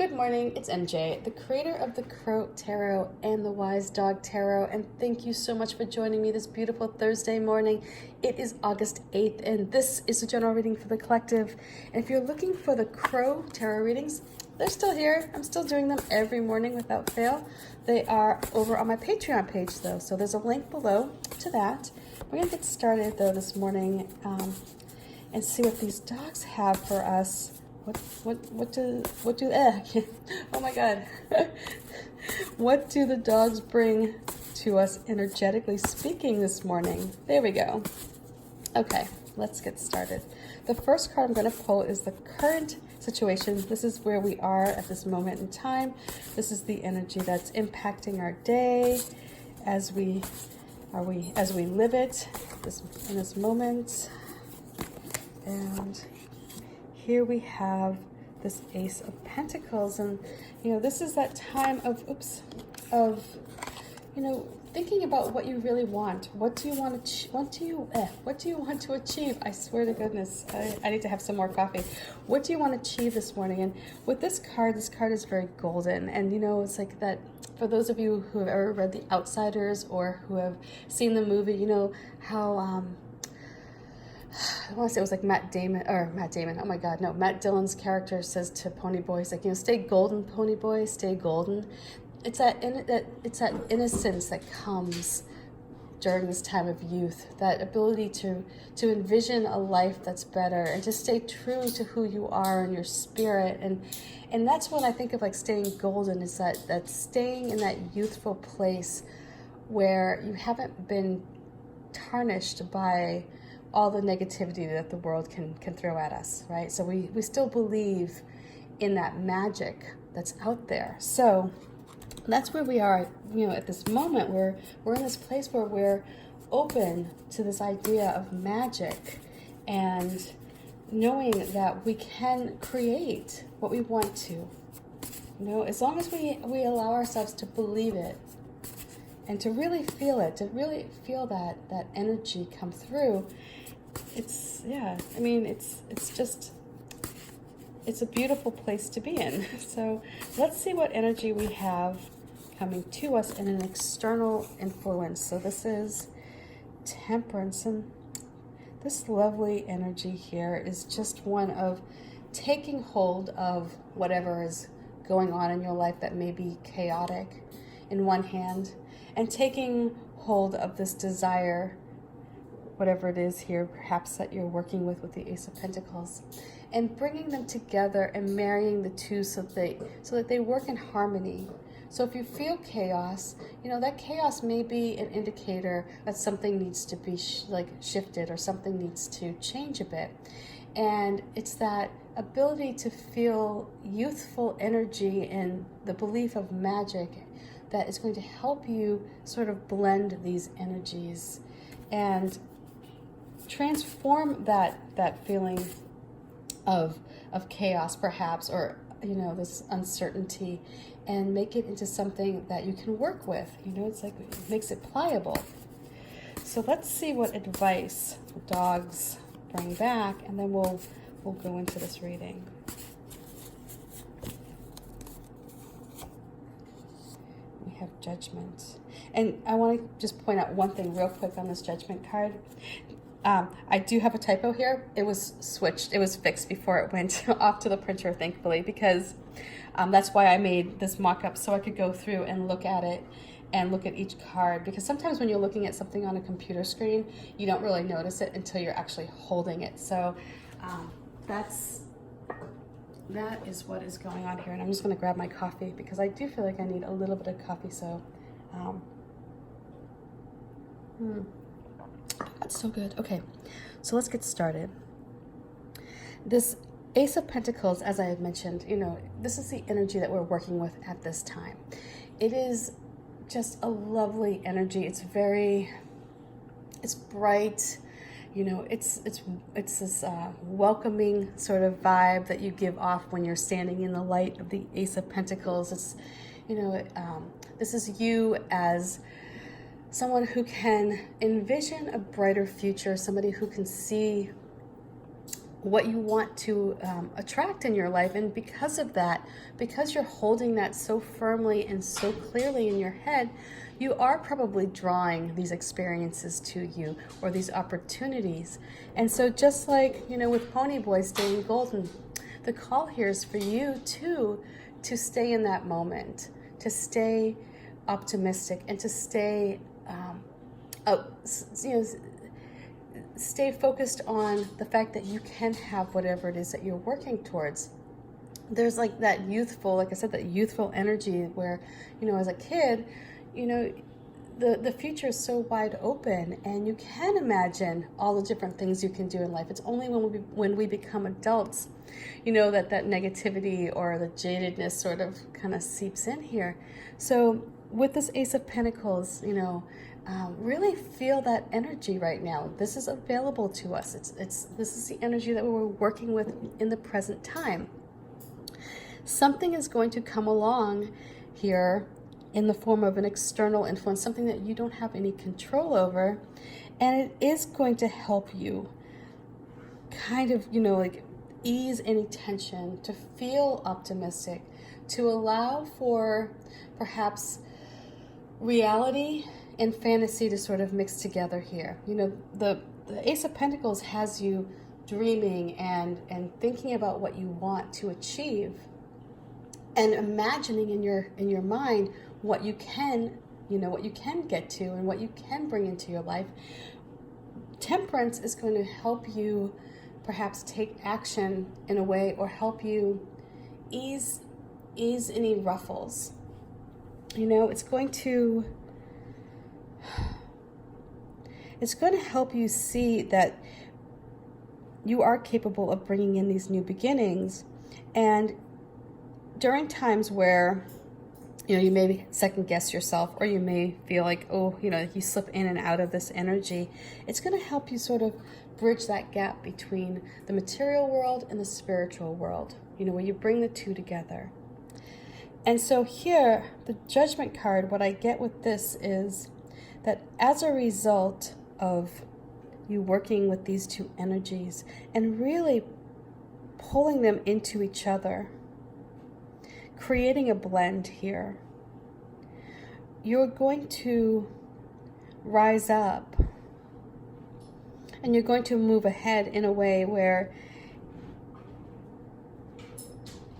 Good morning, it's MJ, the creator of the Crow Tarot and the Wise Dog Tarot, and thank you so much for joining me this beautiful Thursday morning. It is August 8th, and this is a general reading for the collective. And if you're looking for the Crow Tarot readings, they're still here. I'm still doing them every morning without fail. They are over on my Patreon page, though, so there's a link below to that. We're going to get started, though, this morning and see what these dogs have for us. Oh my God. What do the dogs bring to us energetically speaking this morning? There we go. Okay, let's get started. The first card I'm going to pull is the current situation. This is where we are at this moment in time. This is the energy that's impacting our day as we live it in this moment. And here we have this Ace of Pentacles, and this is that time of thinking about what you really want. What do you want to achieve? I swear to goodness, I need to have some more coffee. What do you want to achieve this morning? And with this card is very golden, and it's like that. For those of you who have ever read The Outsiders or who have seen the movie, you know how I want to say it was like Matt Damon. Oh my God, no. Matt Dillon's character says to Pony Boy, he's like, stay golden, Pony Boy, stay golden. It's that innocence that comes during this time of youth, that ability to envision a life that's better and to stay true to who you are and your spirit. And that's when I think of like staying golden, is that staying in that youthful place where you haven't been tarnished by all the negativity that the world can throw at us, right? So we still believe in that magic that's out there. So that's where we are, at this moment. We're in this place where we're open to this idea of magic and knowing that we can create what we want to. As long as we allow ourselves to believe it and to really feel it, to really feel that energy come through. It's a beautiful place to be in. So let's see what energy we have coming to us in an external influence. So this is Temperance, and this lovely energy here is just one of taking hold of whatever is going on in your life that may be chaotic in one hand, and taking hold of this desire, whatever it is here, perhaps that you're working with the Ace of Pentacles, and bringing them together and marrying the two so that they work in harmony. So if you feel chaos, that chaos may be an indicator that something needs to be shifted or something needs to change a bit. And it's that ability to feel youthful energy and the belief of magic that is going to help you sort of blend these energies and transform that feeling of chaos, perhaps, or this uncertainty, and make it into something that you can work with. It's like it makes it pliable. So let's see what advice the dogs bring back, and then we'll go into this reading. We have Judgment, and I want to just point out one thing real quick on this Judgment card. I do have a typo here. It was switched. It was fixed before it went off to the printer, thankfully, because that's why I made this mock-up, so I could go through and look at it and look at each card. Because sometimes when you're looking at something on a computer screen, you don't really notice it until you're actually holding it. So that is what is going on here. And I'm just going to grab my coffee because I do feel like I need a little bit of coffee. So that's so good. Okay, so let's get started. This Ace of Pentacles, as I had mentioned, this is the energy that we're working with at this time. It is just a lovely energy. It's bright. It's this welcoming sort of vibe that you give off when you're standing in the light of the Ace of Pentacles. It's, this is you as someone who can envision a brighter future, somebody who can see what you want to attract in your life. And because of that, because you're holding that so firmly and so clearly in your head, you are probably drawing these experiences to you, or these opportunities. And so just like, you know, with Pony Boy staying golden, the call here is for you too, to stay in that moment, to stay optimistic, and to stay, stay focused on the fact that you can have whatever it is that you're working towards. There's like that youthful, like I said, that youthful energy where, you know, as a kid, you know, the future is so wide open, and you can imagine all the different things you can do in life. It's only when we become adults, you know, that negativity or the jadedness sort of kind of seeps in here. So with this Ace of Pentacles, you know, really feel that energy right now. This is available to us. This is the energy that we're working with in the present time. Something is going to come along here in the form of an external influence, something that you don't have any control over, and it is going to help you kind of, you know, like ease any tension, to feel optimistic, to allow for perhaps reality and fantasy to sort of mix together here. You know, the Ace of Pentacles has you dreaming and thinking about what you want to achieve, and imagining in your mind what you can, you know, what you can get to and what you can bring into your life. Temperance is going to help you perhaps take action in a way, or help you ease any ruffles. You know, it's going to help you see that you are capable of bringing in these new beginnings. And during times where, you know, you may second guess yourself, or you may feel like, oh, you know, you slip in and out of this energy, it's going to help you sort of bridge that gap between the material world and the spiritual world, you know, where you bring the two together. And so here, the Judgment card, what I get with this is that as a result of you working with these two energies and really pulling them into each other, creating a blend here, you're going to rise up, and you're going to move ahead in a way where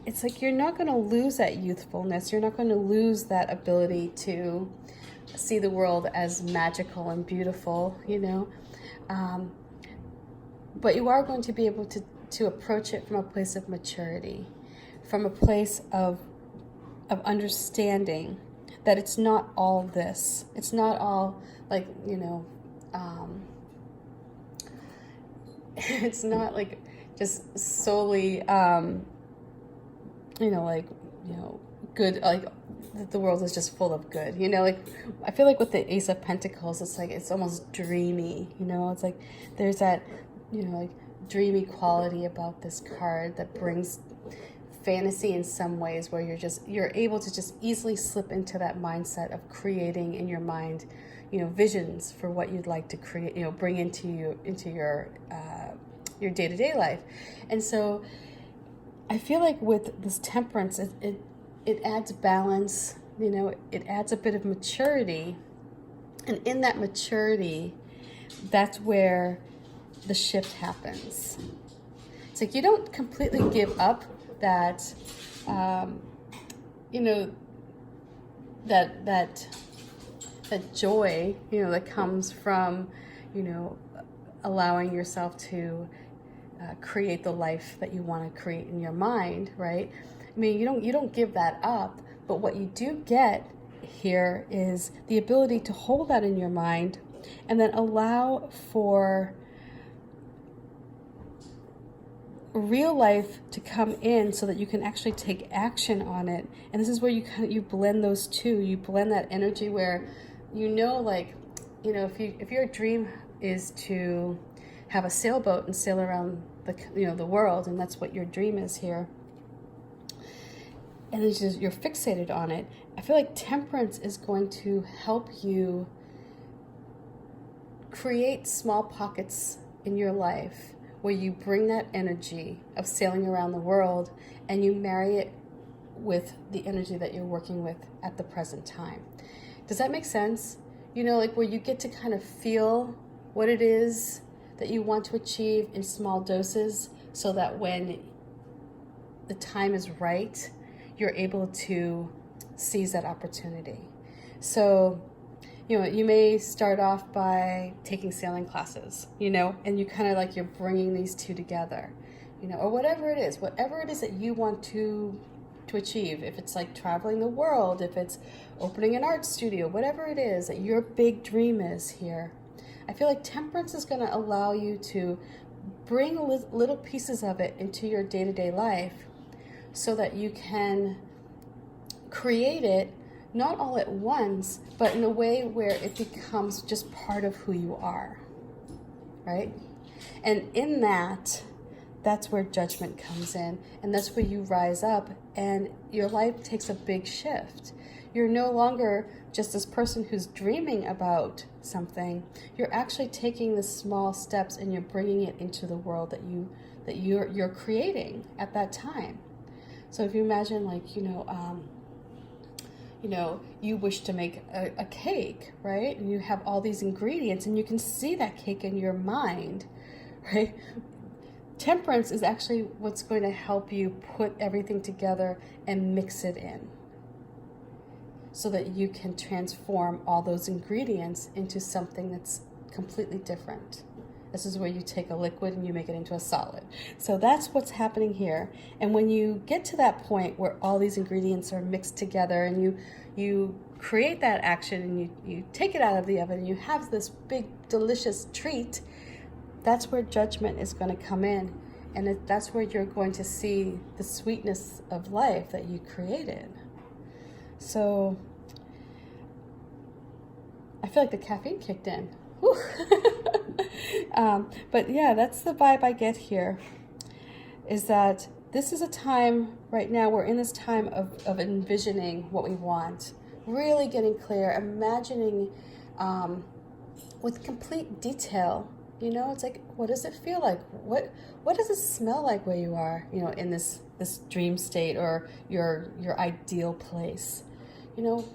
it's like you're not going to lose that youthfulness. You're not going to lose that ability to see the world as magical and beautiful, you know. But you are going to be able to approach it from a place of maturity, from a place of understanding that it's not all this. It's not all like, you know, it's not like just solely, you know, like, you know, good, like the world is just full of good, you know. Like I feel like with the Ace of Pentacles, it's like it's almost dreamy, you know. It's like there's that, you know, like dreamy quality about this card that brings fantasy in some ways, where you're able to just easily slip into that mindset of creating in your mind, you know, visions for what you'd like to create, you know, bring into your day-to-day life. And so I feel like with this Temperance, it adds balance, you know, it adds a bit of maturity, and in that maturity, that's where the shift happens. It's like you don't completely give up that, you know, that joy, you know, that comes from, you know, allowing yourself to create the life that you want to create in your mind, right? I mean, you don't give that up, but what you do get here is the ability to hold that in your mind, and then allow for real life to come in so that you can actually take action on it. And this is where you blend those two. You blend that energy where, you know, like, you know, if your dream is to have a sailboat and sail around the world, and that's what your dream is here, and it's just you're fixated on it, I feel like Temperance is going to help you create small pockets in your life where you bring that energy of sailing around the world and you marry it with the energy that you're working with at the present time. Does that make sense? You know, like where you get to kind of feel what it is that you want to achieve in small doses, so that when the time is right, you're able to seize that opportunity. So, you know, you may start off by taking sailing classes, you know, and you kind of like, you're bringing these two together, you know, or whatever it is that you want to achieve. If it's like traveling the world, if it's opening an art studio, whatever it is that your big dream is here, I feel like Temperance is going to allow you to bring little pieces of it into your day-to-day life, so that you can create it not all at once, but in a way where it becomes just part of who you are, right? And in that, that's where judgment comes in, and that's where you rise up and your life takes a big shift. You're no longer just this person who's dreaming about something. You're actually taking the small steps and you're bringing it into the world that you're creating at that time. So if you imagine, like, you wish to make a cake, right? And you have all these ingredients and you can see that cake in your mind, right? Temperance is actually what's going to help you put everything together and mix it in, so that you can transform all those ingredients into something that's completely different. This is where you take a liquid and you make it into a solid. So that's what's happening here. And when you get to that point where all these ingredients are mixed together and you create that action and you take it out of the oven and you have this big delicious treat, that's where judgment is going to come in. And that's where you're going to see the sweetness of life that you created. So I feel like the caffeine kicked in. But yeah, that's the vibe I get here, is that this is a time right now, we're in this time of envisioning what we want, really getting clear, imagining with complete detail. You know, it's like, what does it feel like? What does it smell like where you are, you know, in this dream state or your ideal place? You know,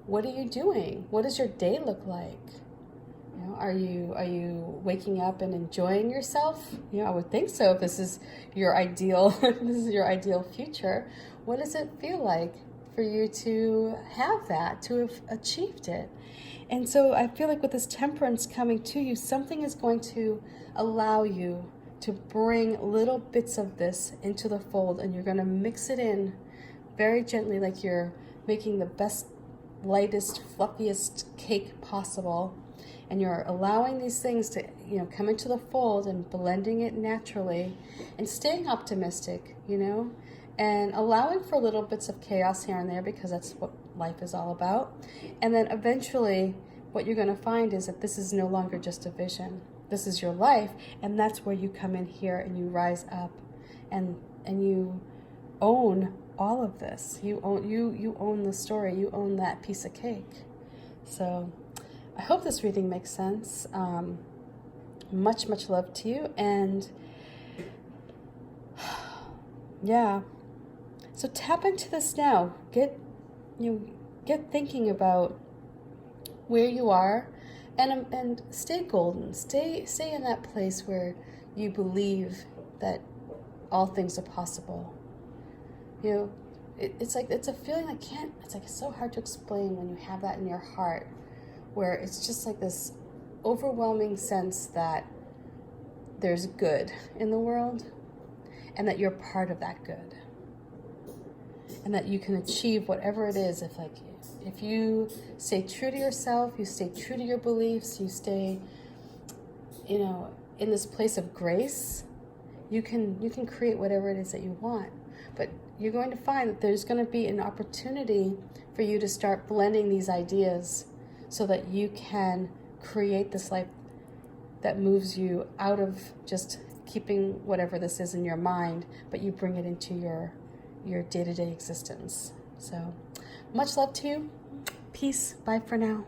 what are you doing? What does your day look like? You know, are you waking up and enjoying yourself? You know, I would think so. If this is your ideal, this is your ideal future. What does it feel like for you to have that, to have achieved it? And so I feel like with this Temperance coming to you, something is going to allow you to bring little bits of this into the fold, and you're going to mix it in very gently, like you're making the best, lightest, fluffiest cake possible. And you're allowing these things to, you know, come into the fold and blending it naturally and staying optimistic, you know, and allowing for little bits of chaos here and there, because that's what life is all about. And then eventually what you're going to find is that this is no longer just a vision. This is your life, and that's where you come in here and you rise up and you own all of this. You own the story. You own that piece of cake. So I hope this reading makes sense. Much love to you, and yeah. So tap into this now. Get thinking about where you are, and stay golden. Stay in that place where you believe that all things are possible. You know, it's like, it's a feeling it's like so hard to explain when you have that in your heart, where it's just like this overwhelming sense that there's good in the world and that you're part of that good, and that you can achieve whatever it is. If you stay true to yourself, you stay true to your beliefs, you stay, you know, in this place of grace, you can create whatever it is that you want. But you're going to find that there's going to be an opportunity for you to start blending these ideas so that you can create this life that moves you out of just keeping whatever this is in your mind, but you bring it into your day-to-day existence. So much love to you. Peace. Bye for now.